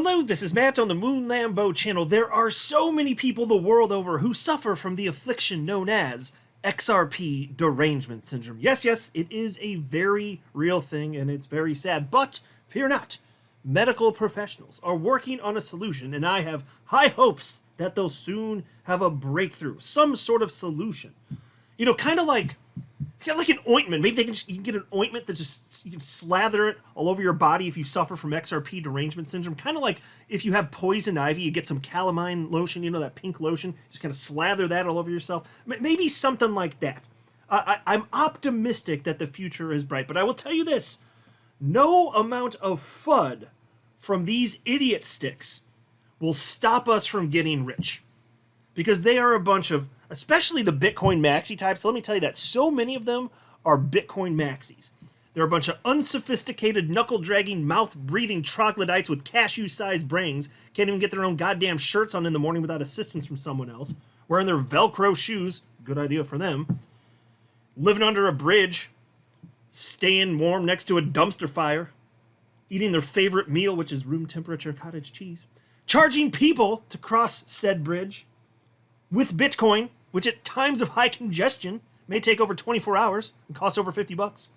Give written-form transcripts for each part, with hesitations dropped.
Hello, this is Matt on the Moon Lambo channel. There are so many people the world over who suffer from the affliction known as XRP derangement syndrome. Yes, it is a very real thing and it's very sad, but fear not. Medical professionals are working on a solution and I have high hopes that they'll soon have a breakthrough, some sort of solution. You know, kind of like an ointment. Maybe you can get an ointment that you can slather it all over your body if you suffer from XRP derangement syndrome. Kind of like if you have poison ivy, you get some calamine lotion, you know, that pink lotion. Just kind of slather that all over yourself. Maybe something like that. I'm optimistic that the future is bright, but I will tell you this. No amount of FUD from these idiot sticks will stop us from getting rich. Because they are a bunch of, especially the Bitcoin maxi types. Let me tell you that so many of them are Bitcoin maxis. They're a bunch of unsophisticated, knuckle-dragging, mouth-breathing troglodytes with cashew-sized brains. Can't even get their own goddamn shirts on in the morning without assistance from someone else. Wearing their Velcro shoes. Good idea for them. Living under a bridge. Staying warm next to a dumpster fire. Eating their favorite meal, which is room temperature cottage cheese. Charging people to cross said bridge. With Bitcoin, which at times of high congestion may take over 24 hours and cost over $50.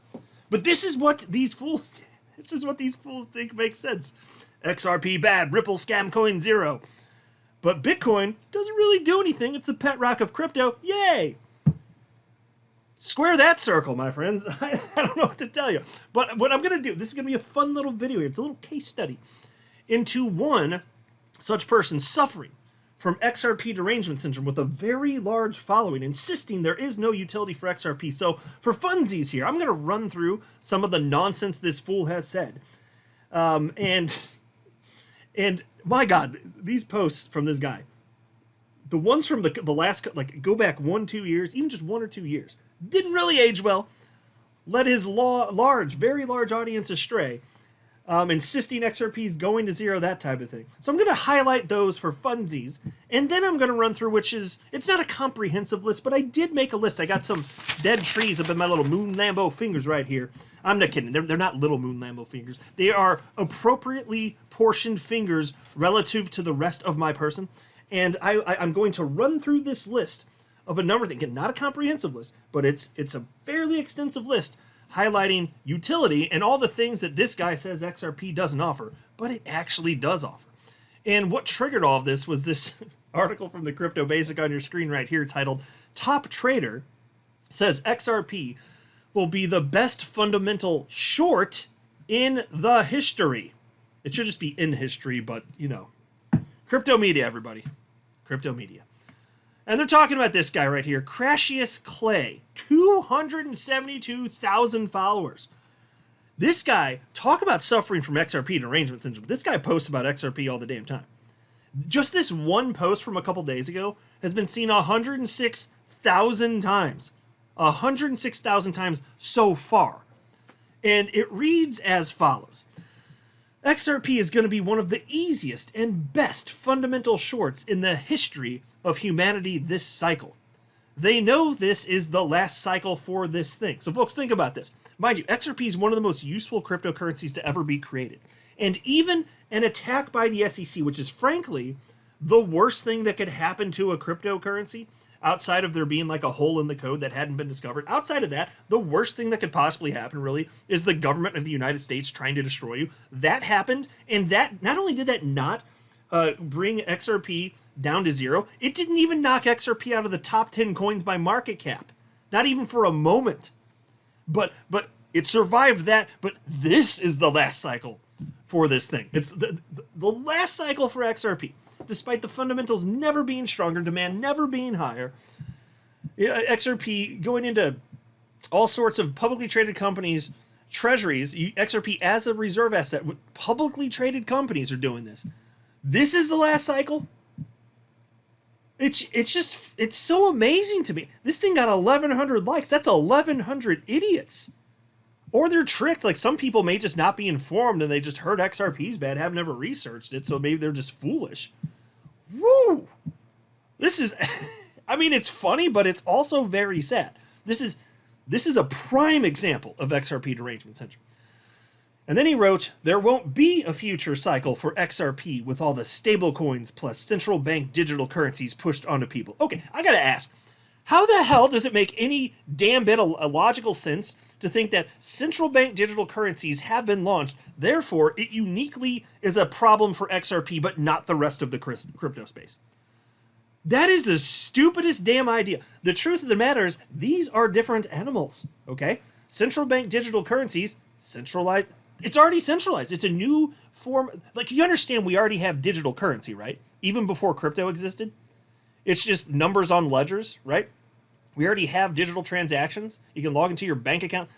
But this is what these fools think makes sense. XRP bad, Ripple scam coin zero. But Bitcoin doesn't really do anything. It's the pet rock of crypto. Yay! Square that circle, my friends. I don't know what to tell you. But what I'm going to do, this is going to be a fun little video here. It's a little case study into one such person suffering from XRP derangement syndrome with a very large following, insisting there is no utility for XRP. So for funsies here, I'm going to run through some of the nonsense this fool has said. And my God, these posts from this guy, the ones from the last, like go back 1-2 years, even just 1 or 2 years, didn't really age well, led his very large audience astray. Insisting XRP is going to zero, that type of thing. So I'm going to highlight those for funsies, and then I'm going to run through it's not a comprehensive list, but I did make a list. I got some dead trees up in my little Moon Lambo fingers right here. I'm not kidding. They're not little Moon Lambo fingers. They are appropriately portioned fingers relative to the rest of my person, and I'm going to run through this list of a number of things. Again, not a comprehensive list, but it's a fairly extensive list highlighting utility and all the things that this guy says XRP doesn't offer, but it actually does offer. And what triggered all of this was this article from the Crypto Basic on your screen right here titled, Top Trader Says XRP Will Be the Best Fundamental Short in the History. It should just be in history, but, you know, crypto media, everybody. Crypto media. And they're talking about this guy right here, Crashius Clay, 272,000 followers. This guy, talk about suffering from XRP derangement syndrome. This guy posts about XRP all the damn time. Just this one post from a couple days ago has been seen 106,000 times. 106,000 times so far. And it reads as follows. XRP is going to be one of the easiest and best fundamental shorts in the history of humanity this cycle. They know this is the last cycle for this thing. So folks, think about this. Mind you, XRP is one of the most useful cryptocurrencies to ever be created. And even an attack by the SEC, which is frankly the worst thing that could happen to a cryptocurrency, outside of there being like a hole in the code that hadn't been discovered, outside of that, the worst thing that could possibly happen really is the government of the United States trying to destroy you. That happened, and that not only did that not bring XRP down to zero, it didn't even knock XRP out of the top 10 coins by market cap. Not even for a moment. But it survived that, but this is the last cycle for this thing. It's the last cycle for XRP. Despite the fundamentals never being stronger, demand never being higher, XRP going into all sorts of publicly traded companies, treasuries, XRP as a reserve asset, publicly traded companies are doing this. This is the last cycle. It's so amazing to me. This thing got 1,100 likes. That's 1,100 idiots. Or they're tricked. Like some people may just not be informed and they just heard XRP's bad, have never researched it, so maybe they're just foolish. Woo! This is, I mean, it's funny, but it's also very sad. This is a prime example of XRP derangement syndrome. And then he wrote, there won't be a future cycle for XRP with all the stablecoins plus central bank digital currencies pushed onto people. Okay, I gotta ask, how the hell does it make any damn bit of logical sense to think that central bank digital currencies have been launched, therefore it uniquely is a problem for XRP but not the rest of the crypto space? That is the stupidest damn idea. The truth of the matter is, these are different animals, okay? Central bank digital currencies, centralized. It's already centralized. It's a new form. Like, you understand we already have digital currency, right? Even before crypto existed. It's just numbers on ledgers, right? We already have digital transactions. You can log into your bank account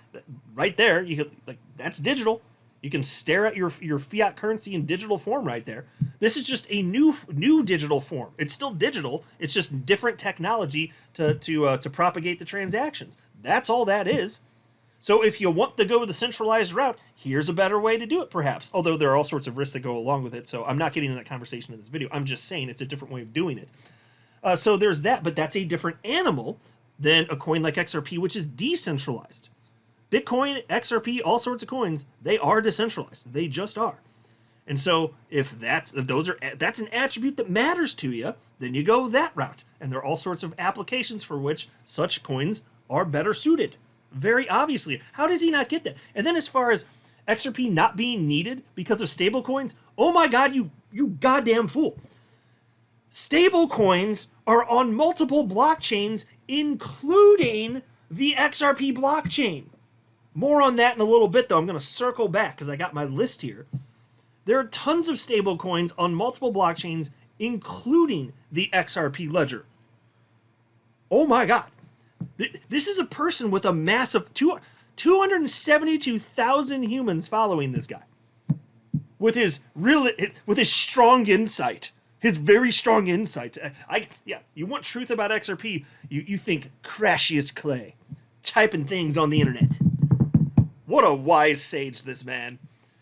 right there. You can, like, that's digital. You can stare at your fiat currency in digital form right there. This is just a new digital form. It's still digital. It's just different technology to propagate the transactions. That's all that is. So if you want to go the centralized route, here's a better way to do it, perhaps. Although there are all sorts of risks that go along with it, so I'm not getting into that conversation in this video. I'm just saying it's a different way of doing it. So there's that, but that's a different animal than a coin like XRP, which is decentralized. Bitcoin, XRP, all sorts of coins, they are decentralized. They just are. And so if that's an attribute that matters to you, then you go that route. And there are all sorts of applications for which such coins are better suited. Very obviously. How does he not get that? And then as far as XRP not being needed because of stable coins, oh my god, you goddamn fool. Stable coins are on multiple blockchains, including the XRP blockchain. More on that in a little bit, though. I'm going to circle back because I got my list here. There are tons of stable coins on multiple blockchains, including the XRP ledger. Oh my god. This is a person with a massive 272,000 humans following this guy. With his strong insight. His very strong insight. You want truth about XRP, you think crashiest clay. Typing things on the internet. What a wise sage, this man.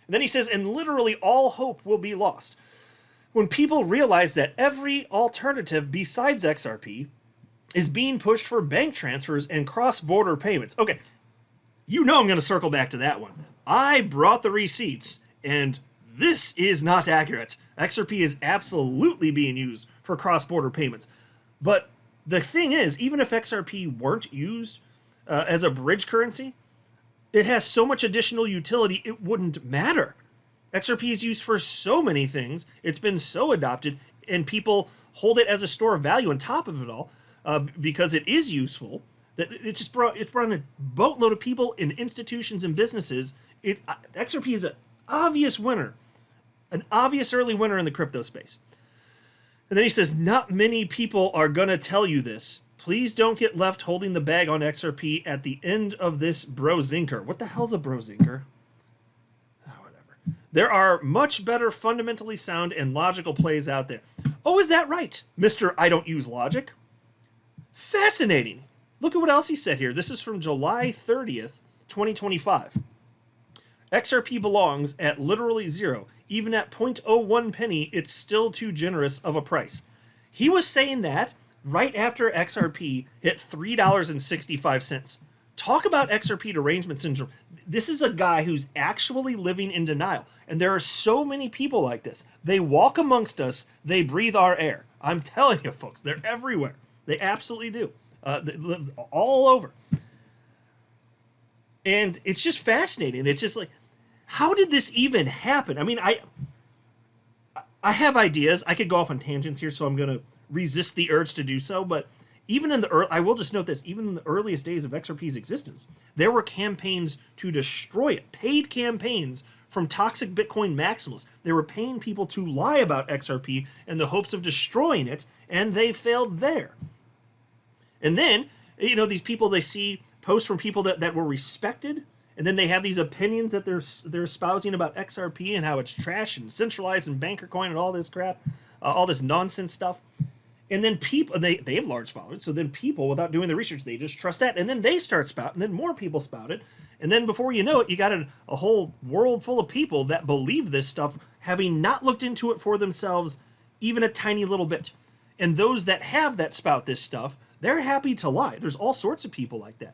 And then he says, and literally all hope will be lost when people realize that every alternative besides XRP is being pushed for bank transfers and cross-border payments. Okay, you know I'm going to circle back to that one. I brought the receipts, and this is not accurate. XRP is absolutely being used for cross-border payments. But the thing is, even if XRP weren't used as a bridge currency, it has so much additional utility, it wouldn't matter. XRP is used for so many things. It's been so adopted, and people hold it as a store of value on top of it all because it is useful. That it's brought a boatload of people and institutions and businesses. XRP is an obvious winner, an obvious early winner in the crypto space. And then he says, not many people are going to tell you this. Please don't get left holding the bag on XRP at the end of this brozinker. What the hell's a brozinker? Oh, whatever. There are much better fundamentally sound and logical plays out there. Oh, is that right, Mr. I don't use logic? Fascinating. Look at what else he said here. This is from July 30th, 2025. XRP belongs at literally zero. Even at 0.01 penny, it's still too generous of a price. He was saying that right after XRP hit $3.65. Talk about XRP derangement syndrome. This is a guy who's actually living in denial. And there are so many people like this. They walk amongst us. They breathe our air. I'm telling you, folks, they're everywhere. They absolutely do. They live all over. And it's just fascinating. It's just like, how did this even happen? I mean, I have ideas. I could go off on tangents here, so I'm going to resist the urge to do so. But even in I will just note this, even in the earliest days of XRP's existence, there were campaigns to destroy it, paid campaigns from toxic Bitcoin maximalists. They were paying people to lie about XRP in the hopes of destroying it, and they failed there. And then, you know, these people, they see posts from people that were respected, and then they have these opinions that they're espousing about XRP and how it's trash and centralized and banker coin and all this crap, all this nonsense stuff. And then people, they have large followings, so then people, without doing the research, they just trust that, and then they start spouting, and then more people spout it, and then before you know it, you got a whole world full of people that believe this stuff, having not looked into it for themselves even a tiny little bit. And those that have that spout this stuff, they're happy to lie. There's all sorts of people like that.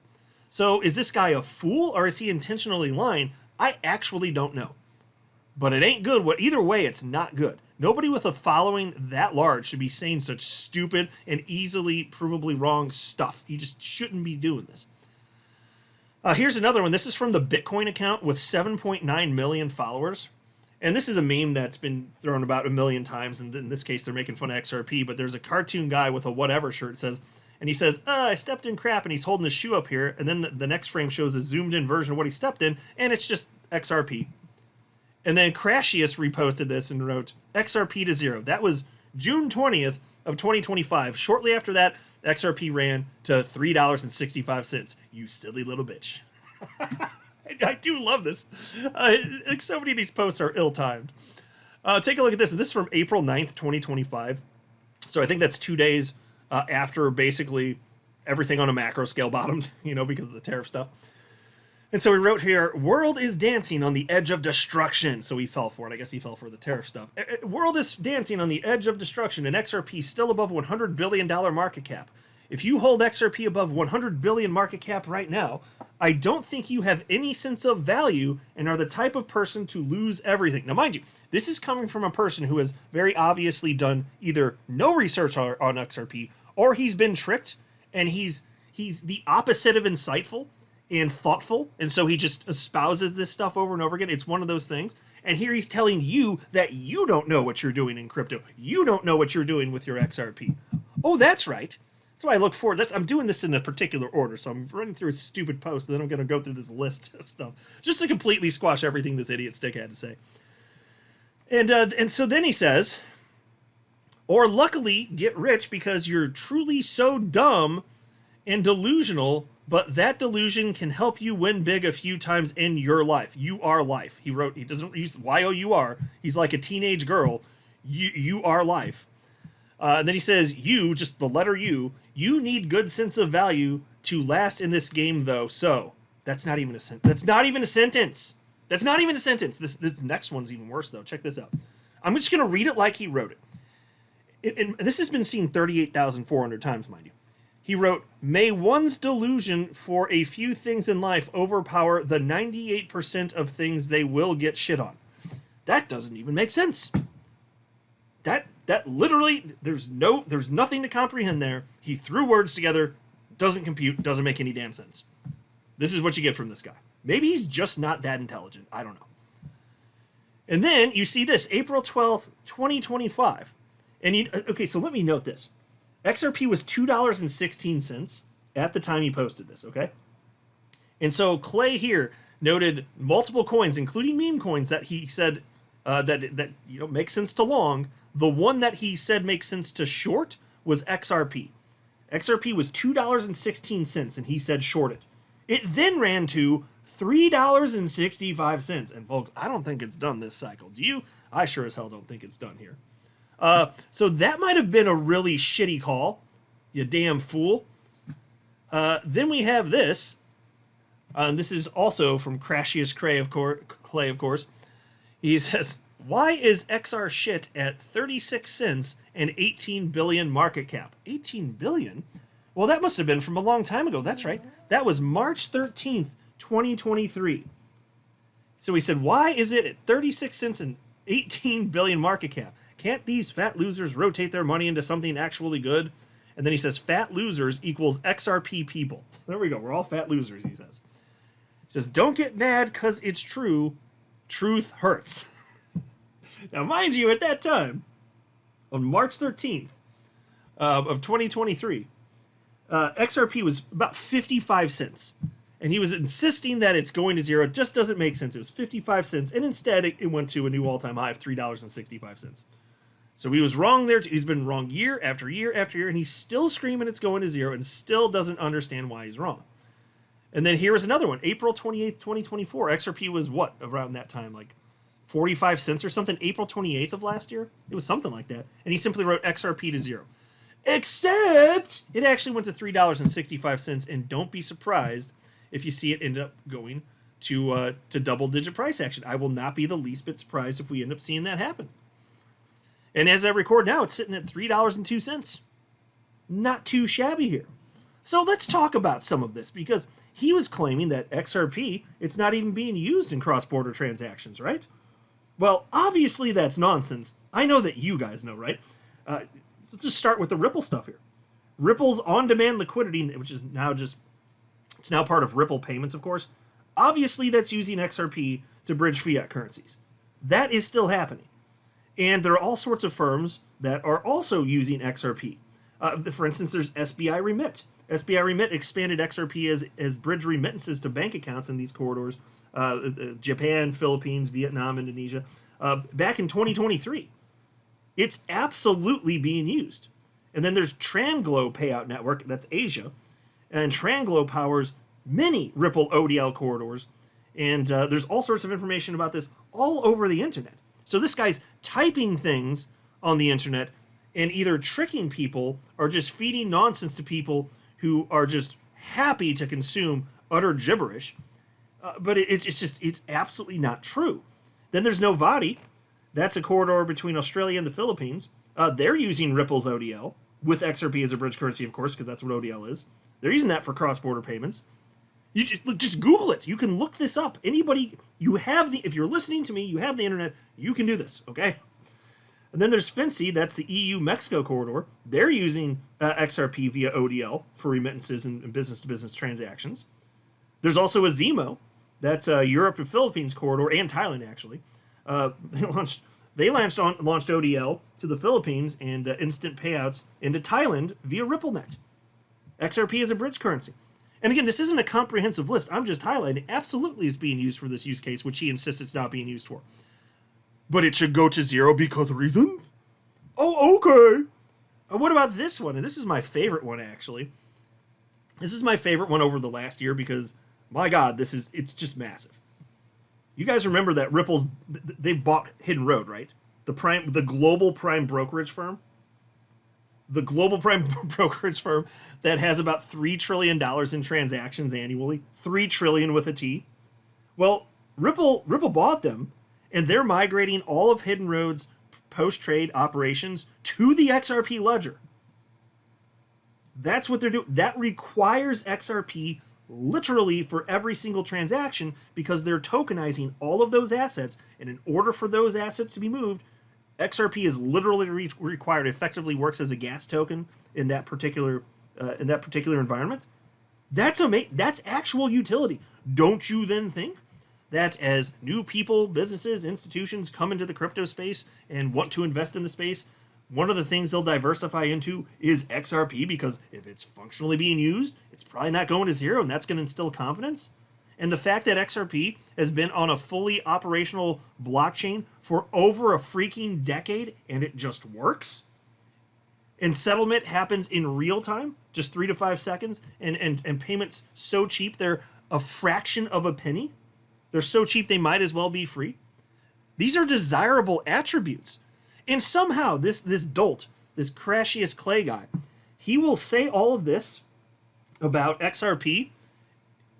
So is this guy a fool, or is he intentionally lying? I actually don't know. But it ain't good. Either way, it's not good. Nobody with a following that large should be saying such stupid and easily provably wrong stuff. You just shouldn't be doing this. Here's another one. This is from the Bitcoin account with 7.9 million followers. And this is a meme that's been thrown about a million times. And in this case, they're making fun of XRP. But there's a cartoon guy with a whatever shirt and he says, I stepped in crap. And he's holding his shoe up here. And then the next frame shows a zoomed in version of what he stepped in. And it's just XRP. And then Crashius reposted this and wrote, XRP to zero. That was June 20th of 2025. Shortly after that, XRP ran to $3.65. You silly little bitch. I do love this. So many of these posts are ill-timed. Take a look at this. This is from April 9th, 2025. So I think that's 2 days after basically everything on a macro scale bottomed, because of the tariff stuff. And so he wrote here, world is dancing on the edge of destruction. So he fell for it. I guess he fell for the tariff stuff. World is dancing on the edge of destruction, and XRP still above $100 billion market cap. If you hold XRP above 100 billion market cap right now, I don't think you have any sense of value and are the type of person to lose everything. Now, mind you, this is coming from a person who has very obviously done either no research on XRP or he's been tricked, and he's the opposite of insightful and thoughtful, and so he just espouses this stuff over and over again. It's one of those things. And here he's telling you that you don't know what you're doing in crypto. You don't know what you're doing with your XRP. Oh, that's right. That's why I look forward. I'm doing this in a particular order, so I'm running through a stupid post, and then I'm going to go through this list of stuff just to completely squash everything this idiot stick had to say. And so then he says, or luckily get rich because you're truly so dumb and delusional, but that delusion can help you win big a few times in your life. You are life. He wrote, he doesn't use Y-O-U-R. He's like a teenage girl. You are life. And then he says, you, just the letter U, you need good sense of value to last in this game, though. So that's not even a sentence. That's not even a sentence. That's not even a sentence. This next one's even worse, though. Check this out. I'm just going to read it like he wrote it. And this has been seen 38,400 times, mind you. He wrote, may one's delusion for a few things in life overpower the 98% of things they will get shit on. That doesn't even make sense. That literally, there's nothing to comprehend there. He threw words together, doesn't compute, doesn't make any damn sense. This is what you get from this guy. Maybe he's just not that intelligent. I don't know. And then you see this, April 12th, 2025. And okay, so let me note this. XRP was $2.16 at the time he posted this, okay? And so Clay here noted multiple coins, including meme coins, that he said that makes sense to long. The one that he said makes sense to short was XRP. XRP was $2.16, and he said short it. It then ran to $3.65. And folks, I don't think it's done this cycle. Do you? I sure as hell don't think it's done here. So that might have been a really shitty call, you damn fool. Then we have this. This is also from Crashius Clay, of course. He says, why is XR shit at 36 cents and 18 billion market cap? 18 billion? Well, that must have been from a long time ago. That's right. That was March 13th, 2023. So he said, why is it at 36 cents and 18 billion market cap? Can't these fat losers rotate their money into something actually good? And then he says, fat losers equals XRP people. There we go. We're all fat losers, he says. He says, don't get mad because it's true. Truth hurts. Now, mind you, at that time, on March 13th of 2023, XRP was about 55 cents. And he was insisting that it's going to zero. It just doesn't make sense. It was 55 cents. And instead, it went to a new all-time high of $3.65. So he was wrong there. He's been wrong year after year after year. And he's still screaming it's going to zero and still doesn't understand why he's wrong. And then here is another one. April 28th, 2024. XRP was what around that time? Like 45 cents or something? April 28th of last year? It was something like that. And he simply wrote XRP to zero. Except it actually went to $3.65. And don't be surprised if you see it end up going to double-digit price action. I will not be the least bit surprised if we end up seeing that happen. And as I record now, it's sitting at $3.02. Not too shabby here. So let's talk about some of this, because he was claiming that XRP, it's not even being used in cross-border transactions, right? Well, obviously that's nonsense. I know that you guys know, right? Let's just start with the Ripple stuff here. Ripple's on-demand liquidity, which is now it's now part of Ripple payments, of course. Obviously that's using XRP to bridge fiat currencies. That is still happening. And there are all sorts of firms that are also using XRP. For instance, there's SBI Remit. SBI Remit expanded XRP as bridge remittances to bank accounts in these corridors, Japan, Philippines, Vietnam, Indonesia, back in 2023. It's absolutely being used. And then there's Tranglo Payout Network, that's Asia, and Tranglo powers many Ripple ODL corridors, and there's all sorts of information about this all over the internet. So this guy's typing things on the internet and either tricking people or just feeding nonsense to people who are just happy to consume utter gibberish. But it's absolutely not true. Then there's Novati. That's a corridor between Australia and the Philippines. They're using Ripple's ODL with XRP as a bridge currency, of course, because that's what ODL is. They're using that for cross-border payments. You just Google it. You can look this up. Anybody, if you're listening to me, you have the internet, you can do this, okay? And then there's FinCEN, that's the EU-Mexico corridor. They're using XRP via ODL for remittances and business-to-business transactions. There's also Azimo, that's Europe and Philippines corridor, and Thailand, actually. They launched ODL to the Philippines and instant payouts into Thailand via RippleNet. XRP is a bridge currency. And again, this isn't a comprehensive list. I'm just highlighting. Absolutely it's being used for this use case, which he insists it's not being used for. But it should go to zero because reasons? Oh, okay. What about this one? And this is my favorite one, actually. This is my favorite one over the last year because, my God, it's just massive. You guys remember that they've bought Hidden Road, right? The global prime brokerage firm. The global prime brokerage firm that has about $3 trillion in transactions annually. 3 trillion with a T. Well, Ripple bought them, and they're migrating all of Hidden Road's post-trade operations to the XRP ledger. That's what they're doing. That requires XRP literally for every single transaction because they're tokenizing all of those assets, and in order for those assets to be moved, XRP is literally required. It effectively works as a gas token in that particular environment. That's actual utility. Don't you then think that as new people, businesses, institutions come into the crypto space and want to invest in the space, one of the things they'll diversify into is XRP, because if it's functionally being used, it's probably not going to zero, and that's going to instill confidence. And the fact that XRP has been on a fully operational blockchain for over a freaking decade and it just works, and settlement happens in real time, just 3 to 5 seconds, and payments so cheap they're a fraction of a penny. They're so cheap they might as well be free. These are desirable attributes. And somehow this dolt, this Crashius Clay guy, he will say all of this about XRP,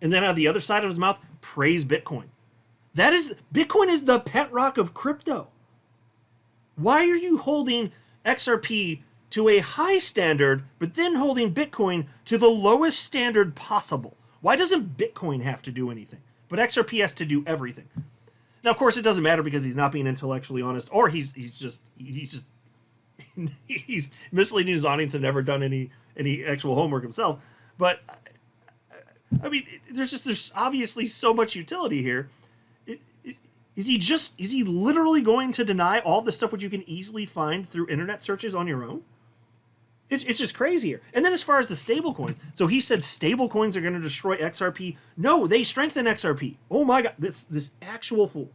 and then on the other side of his mouth, praise Bitcoin. Bitcoin is the pet rock of crypto. Why are you holding XRP to a high standard, but then holding Bitcoin to the lowest standard possible? Why doesn't Bitcoin have to do anything, but XRP has to do everything? Now, of course, it doesn't matter because he's not being intellectually honest, or he's misleading his audience and never done any actual homework himself. But I mean, there's obviously so much utility here. Is he literally going to deny all the stuff which you can easily find through internet searches on your own? It's just crazy here. And then as far as the stable coins, so he said stable coins are going to destroy XRP. No, they strengthen XRP. Oh my God, this actual fool.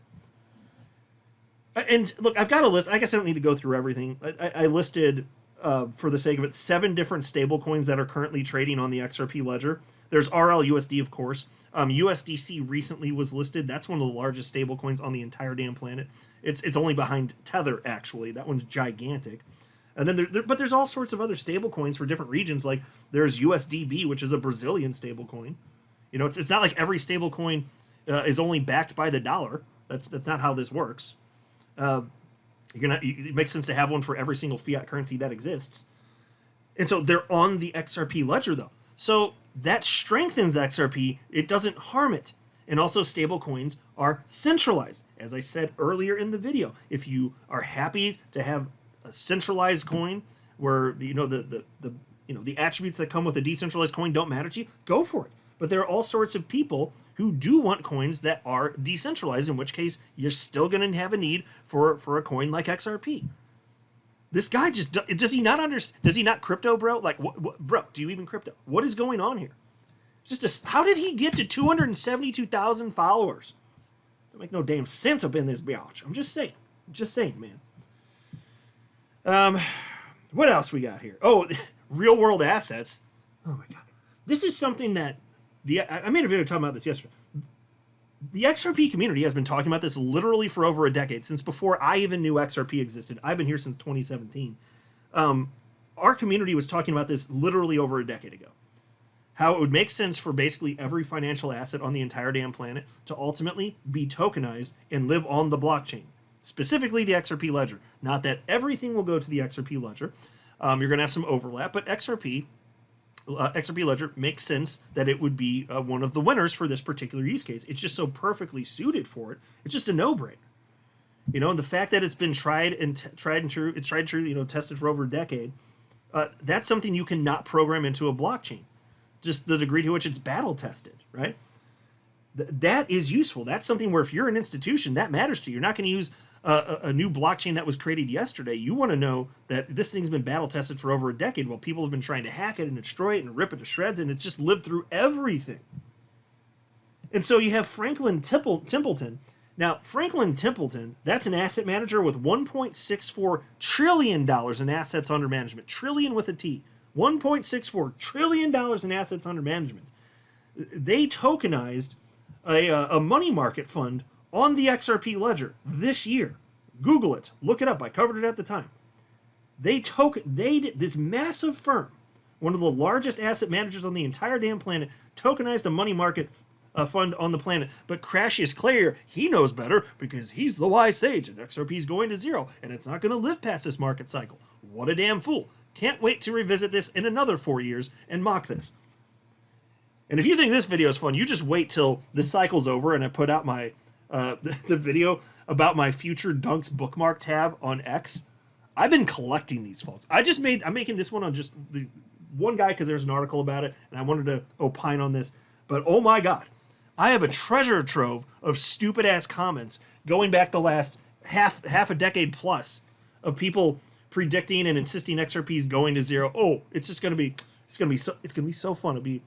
And look, I've got a list. I guess I don't need to go through everything. I listed, for the sake of it, 7 different stable coins that are currently trading on the XRP ledger. There's RLUSD, of course. USDC recently was listed. That's one of the largest stable coins on the entire damn planet. It's only behind Tether, actually. That one's gigantic. And then but there's all sorts of other stable coins for different regions. Like there's USDB, which is a Brazilian stable coin. You know, it's not like every stable coin is only backed by the dollar. That's not how this works. It makes sense to have one for every single fiat currency that exists. And so they're on the XRP ledger, though. So that strengthens XRP. It doesn't harm it. And also stable coins are centralized. As I said earlier in the video, if you are happy to have a centralized coin where the attributes that come with a decentralized coin don't matter to you, go for it. But there are all sorts of people who do want coins that are decentralized, in which case you're still going to have a need for a coin like XRP. This guy just does he not understand? Does he not crypto, bro? Like, what, bro? Do you even crypto? What is going on here? How did he get to 272,000 followers? Don't make no damn sense up in this biatch. I'm just saying, man. What else we got here? Oh, real world assets. Oh my god, this is something that I made a video talking about this yesterday. The XRP community has been talking about this literally for over a decade, since before I even knew XRP existed. I've been here since 2017. Our community was talking about this literally over a decade ago. How it would make sense for basically every financial asset on the entire damn planet to ultimately be tokenized and live on the blockchain. Specifically the XRP ledger. Not that everything will go to the XRP ledger. You're going to have some overlap, but XRP ledger makes sense that it would be one of the winners for this particular use case. It's just so perfectly suited for it. It's just a no-brainer. And the fact that it's been tried and true, tested for over a decade, that's something you cannot program into a blockchain. Just the degree to which it's battle tested, right? That is useful. That's something where if you're an institution, that matters to you. You're not going to use a new blockchain that was created yesterday. You want to know that this thing's been battle tested for over a decade while people have been trying to hack it and destroy it and rip it to shreds, and it's just lived through everything. And so you have Franklin Templeton. Now, Franklin Templeton, that's an asset manager with $1.64 trillion in assets under management. Trillion with a T. $1.64 trillion in assets under management. They tokenized a money market fund on the XRP ledger this year. Google it. Look it up. I covered it at the time. This massive firm, one of the largest asset managers on the entire damn planet, tokenized a money market fund on the planet. But Crashius Clay, he knows better because he's the wise sage and XRP is going to zero and it's not going to live past this market cycle. What a damn fool. Can't wait to revisit this in another 4 years and mock this. And if you think this video is fun, you just wait till the cycle's over and I put out my the video about my future Dunks bookmark tab on X. I've been collecting these, folks. I'm making this one on just one guy because there's an article about it and I wanted to opine on this. But oh my god, I have a treasure trove of stupid ass comments going back the last half a decade plus of people predicting and insisting XRP is going to zero. Oh, it's gonna be so fun. It'll be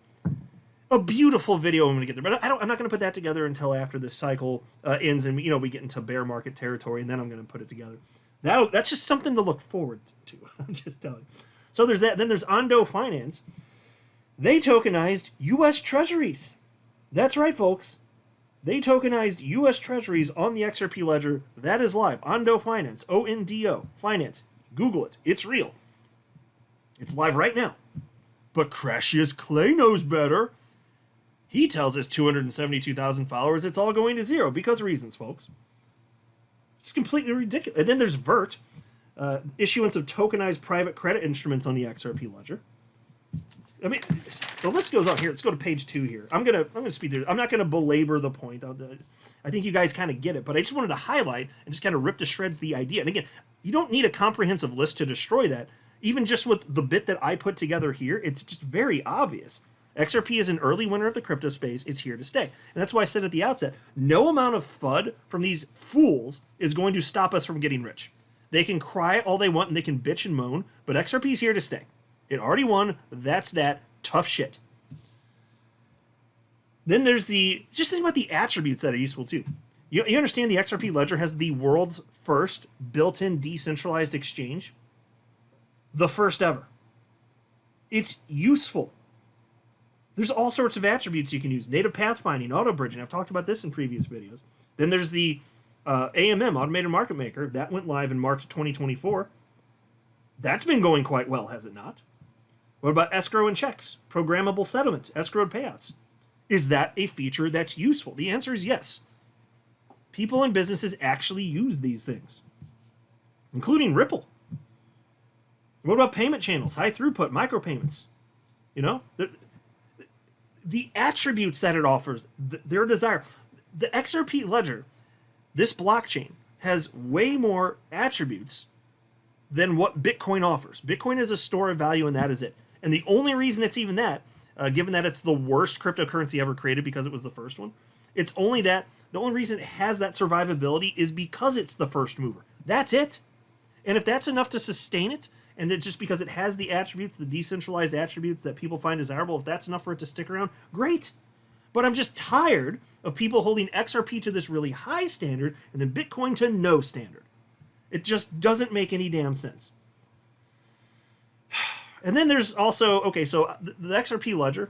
a beautiful video when we get there. But I'm not gonna put that together until after this cycle ends and we get into bear market territory, and then I'm gonna put it together. That's just something to look forward to. I'm just telling you. So there's that. Then there's Ondo Finance. They tokenized U.S. Treasuries. That's right, folks. They tokenized U.S. Treasuries on the XRP ledger. That is live. Ondo Finance. O-N-D-O. Finance. Google it. It's real. It's live right now. But Crashius Clay knows better. He tells his 272,000 followers it's all going to zero because of reasons, folks. It's completely ridiculous. And then there's Vert. Issuance of tokenized private credit instruments on the XRP ledger. I mean, the list goes on here. Let's go to page 2 here. I'm gonna speed through. I'm not gonna belabor the point. I think you guys kind of get it, but I just wanted to highlight and just kind of rip to shreds the idea. And again, you don't need a comprehensive list to destroy that. Even just with the bit that I put together here, it's just very obvious. XRP is an early winner of the crypto space. It's here to stay. And that's why I said at the outset, no amount of FUD from these fools is going to stop us from getting rich. They can cry all they want and they can bitch and moan, but XRP is here to stay. It already won. That's that. Tough shit. Then there's just think about the attributes that are useful too. You understand the XRP ledger has the world's first built-in decentralized exchange? The first ever. It's useful. There's all sorts of attributes you can use. Native pathfinding, auto-bridging. I've talked about this in previous videos. Then there's the AMM, Automated Market Maker. That went live in March of 2024. That's been going quite well, has it not? What about escrow and checks? Programmable settlement, escrowed payouts. Is that a feature that's useful? The answer is yes. People and businesses actually use these things, including Ripple. What about payment channels, high throughput, micropayments? the attributes that it offers, their desire. The XRP ledger, this blockchain, has way more attributes than what Bitcoin offers. Bitcoin is a store of value, and that is it. And the only reason it's even that, given that it's the worst cryptocurrency ever created because it was the first one, it's only that the only reason it has that survivability is because it's the first mover. That's it. And if that's enough to sustain it, and it's just because it has the attributes, the decentralized attributes that people find desirable, if that's enough for it to stick around, great. But I'm just tired of people holding XRP to this really high standard and then Bitcoin to no standard. It just doesn't make any damn sense. And then there's also, okay, so the XRP ledger,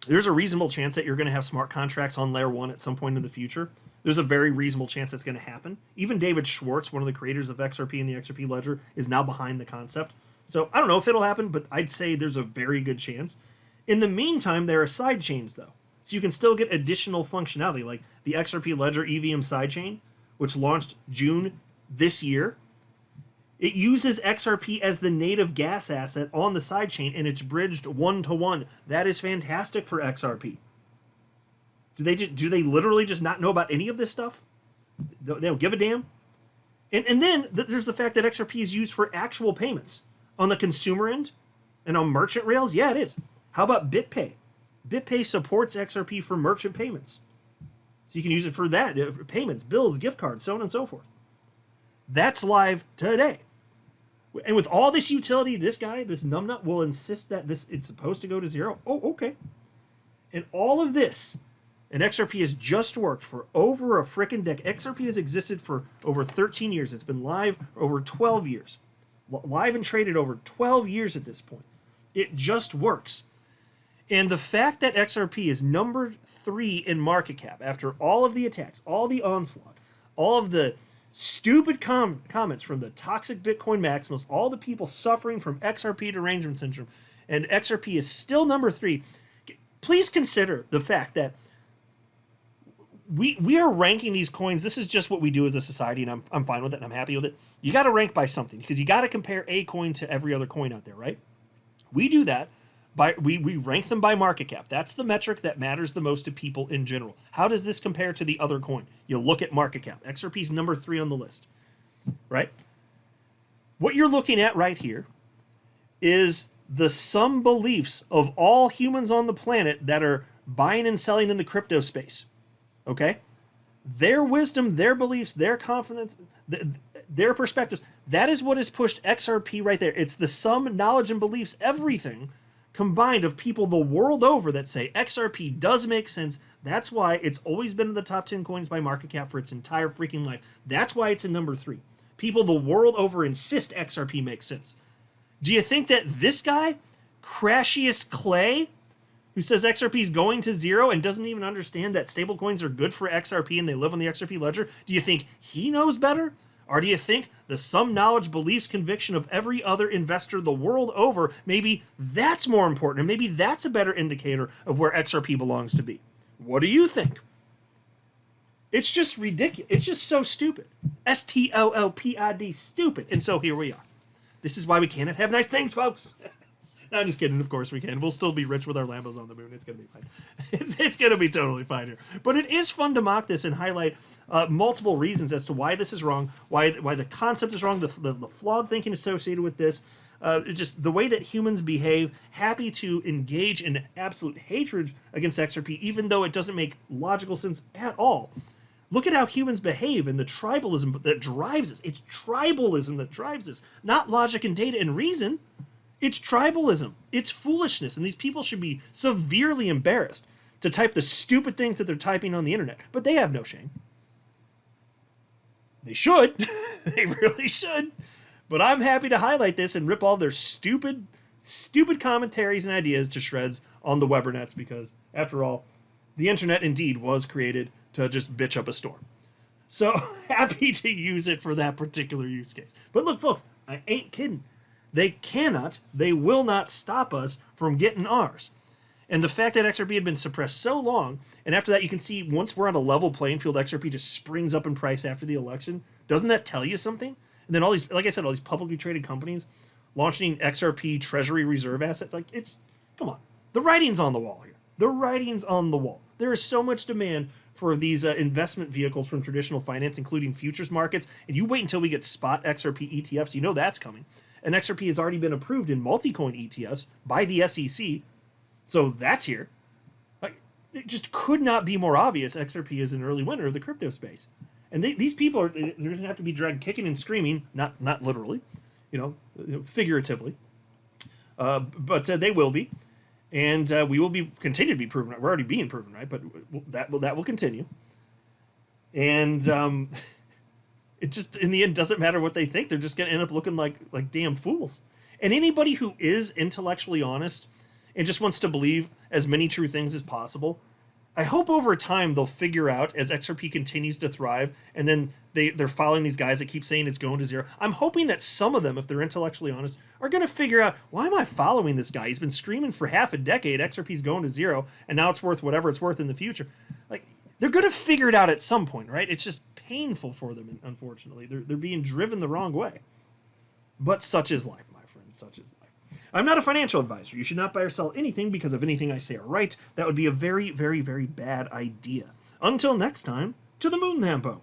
there's a reasonable chance that you're going to have smart contracts on layer 1 at some point in the future. There's a very reasonable chance that's going to happen. Even David Schwartz, one of the creators of XRP and the XRP ledger, is now behind the concept. So I don't know if it'll happen, but I'd say there's a very good chance. In the meantime, there are side chains, though. So you can still get additional functionality, like the XRP ledger EVM sidechain, which launched June this year. It uses XRP as the native gas asset on the sidechain, and it's bridged 1-to-1. That is fantastic for XRP. Do they literally just not know about any of this stuff? They don't give a damn? And then there's the fact that XRP is used for actual payments. On the consumer end and on merchant rails, yeah, it is. How about BitPay? BitPay supports XRP for merchant payments. So you can use it for that, payments, bills, gift cards, so on and so forth. That's live today. And with all this utility, this guy, this numbnut, will insist that it's supposed to go to 0. Oh, okay. And all of this, and XRP has just worked for over a frickin' decade. XRP has existed for over 13 years. It's been live over 12 years. Live and traded over 12 years at this point. It just works. And the fact that XRP is number 3 in market cap after all of the attacks, all the onslaught, all of the stupid comments from the toxic Bitcoin maximalists, all the people suffering from XRP derangement syndrome, and XRP is still number 3. Please consider the fact that we are ranking these coins. This is just what we do as a society, and I'm fine with it, and I'm happy with it. You got to rank by something, because you got to compare a coin to every other coin out there, right? We do that. We rank them by market cap. That's the metric that matters the most to people in general. How does this compare to the other coin? You look at market cap. XRP's number 3 on the list, right? What you're looking at right here is the sum beliefs of all humans on the planet that are buying and selling in the crypto space, okay? Their wisdom, their beliefs, their confidence, their perspectives, that is what has pushed XRP right there. It's the sum, knowledge, and beliefs, everything combined of people the world over that say XRP does make sense. That's why it's always been in the top 10 coins by market cap for its entire freaking life. That's why it's in number 3. People the world over insist XRP makes sense. Do you think that this guy, Crashius Clay, who says XRP is going to 0 and doesn't even understand that stablecoins are good for XRP and they live on the XRP ledger, do you think he knows better? Or do you think the sum knowledge, beliefs, conviction of every other investor the world over, maybe that's more important, and maybe that's a better indicator of where XRP belongs to be? What do you think? It's just ridiculous. It's just so stupid. STOLPID, stupid. And so here we are. This is why we cannot have nice things, folks. No, I'm just kidding. Of course we can. We'll still be rich with our Lambos on the moon. It's going to be fine. It's going to be totally fine here. But it is fun to mock this and highlight multiple reasons as to why this is wrong, why the concept is wrong, the flawed thinking associated with this, just the way that humans behave, happy to engage in absolute hatred against XRP, even though it doesn't make logical sense at all. Look at how humans behave and the tribalism that drives us. It's tribalism that drives us, not logic and data and reason. It's tribalism. It's foolishness. And these people should be severely embarrassed to type the stupid things that they're typing on the internet. But they have no shame. They should. They really should. But I'm happy to highlight this and rip all their stupid commentaries and ideas to shreds on the Webernets, because, after all, the internet indeed was created to just bitch up a storm. So happy to use it for that particular use case. But look, folks, I ain't kidding. They will not stop us from getting ours. And the fact that XRP had been suppressed so long, and after that you can see once we're on a level playing field, XRP just springs up in price after the election. Doesn't that tell you something? And then all these, like I said, all these publicly traded companies launching XRP treasury reserve assets, like, it's, come on. The writing's on the wall here. The writing's on the wall. There is so much demand for these investment vehicles from traditional finance, including futures markets. And you wait until we get spot XRP ETFs. You know that's coming. And XRP has already been approved in multi-coin ETFs by the SEC. So that's here. Like, it just could not be more obvious XRP is an early winner of the crypto space. And these people are, they're going to have to be dragged kicking and screaming, not literally, figuratively. But they will be. And we will continue to be proven right. We're already being proven right, but that will continue. And it just, in the end, doesn't matter what they think. They're just going to end up looking like damn fools. And anybody who is intellectually honest and just wants to believe as many true things as possible, I hope over time they'll figure out, as XRP continues to thrive, and then they're following these guys that keep saying it's going to zero. I'm hoping that some of them, if they're intellectually honest, are going to figure out, why am I following this guy? He's been screaming for half a decade, XRP's going to zero, and now it's worth whatever it's worth in the future. Like, they're going to figure it out at some point, right? It's just painful for them, unfortunately. They're being driven the wrong way. But such is life, my friends, such is life. I'm not a financial advisor. You should not buy or sell anything because of anything I say or write. That would be a very, very, very bad idea. Until next time, to the moon, Lambo.